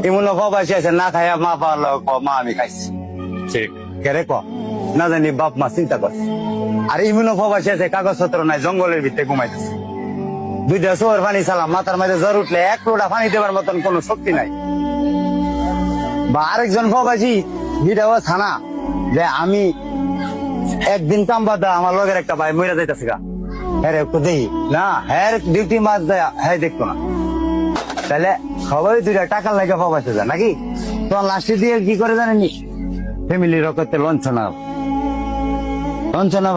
এমন প্রবাসী আছে না খাইয়া মা পাওয়ার মা আমি খাইছি ঠিক। কেরে ক না জানি বাপ মা চিন্তা করছে। আর এমন প্রবাসী আছে কাগজপত্র নাই জঙ্গলের ভিতরে ঘুমাইতেছে। দুইটা চোর পানি চালাম মাথার মাঝে জ্বর উঠলে এক লোটা পানি দেওয়ার মতন কোনো শক্তি নাই। বা আরেকজন প্রবাসী যেটাও থানা যে আমি একদিন কাম বাদ আমার লগের একটা ভাই মইরা যাইতেছে গা হ্যাঁ একটু দেখি না হ্যাঁ ডিউটি মাছ দেয় হ্যাঁ দেখতো না। তাহলে সবাই দুইটা টাকা লাগে প্রবাসে যায় নাকি? তোমার লাস্টে দিয়ে কি করে জানেনি ফ্যামিলির রক্ষাতে লঞ্চনা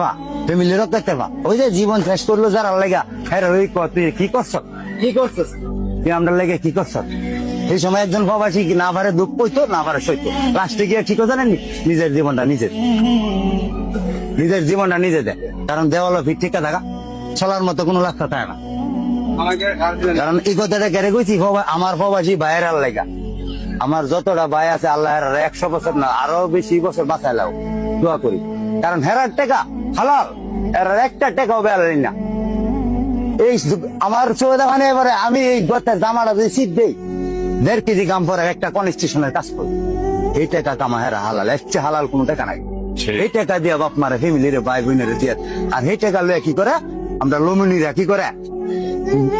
বা ফ্যামিলির রক্ষাতে বা ওই যে জীবন শেষ করলো যারা লেগা হ্যাঁ ওই তুই কি করছস তুই আমরা লেগে কি করছ? এই সময় একজন প্রবাসী না পারে দুঃখ কইতো না পারে সইতো লাস্টে গিয়ে কি জানেননি নিজের জীবনটা নিজে দেয়। কারণ দেওয়ালো ফিট ঠিক থাকা চলার মতো কোনো রাস্তা থাকে না। কারণ এই কথাটা কেড়ে কইছি আমার প্রবাসী ভাইয়ের লেগা আমার যতটা ভাই আছে আল্লাহ 100 বছর না আরো বেশি বছর বাঁচাই লাও দোয়া করি। কারণ হেরার টাকা হালাল এরার একটা টাকাও বেলালি না। এই আমার চৌদা মানে এবারে আমি এই গতের জামাটা যদি শীত দেই 1.5 কেজি গাম পরে একটা কনস্ট্রাকশনের কাজ করি এই টাকা কামা হেরা হালাল এর চেয়ে হালাল কোনো টাকা নাই। এই টাকা দিয়ে বাপ মারে ফ্যামিলিরে ভাই বোনের দিয়ে আর এই টাকা লয়ে কি করে আমরা লমুনিরা কি করে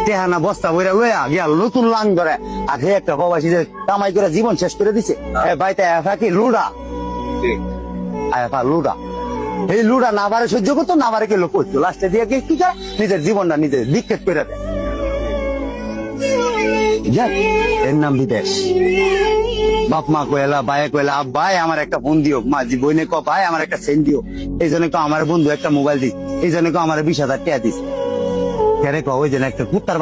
তেহানা বস্তা বইরা লইয়া গিয়া নতুন লাং ধরে আর হে একটা প্রবাসী যে কামাই করে জীবন শেষ করে দিছে ভাইতে কি লুডা লুডা এই লুডা না পারে সহ্য করতো না পারে কি লোক করতো লাস্টে দিয়ে কি করে নিজের জীবনটা নিজে বিক্ষেপ করে দেয়। এর নাম বিদেশ। বাপ মা কয়লা ভাই কয়লা ভাই আমার একটা ফোন দিও মা বইনে ক ভাই আমার একটা সেন্ড দিও এই জন্য আমার বন্ধু একটা মোবাইল দিস এই জন্য আমার 20,000 টাকা দিস কেরে ক ওই জন্য একটা কুত্তার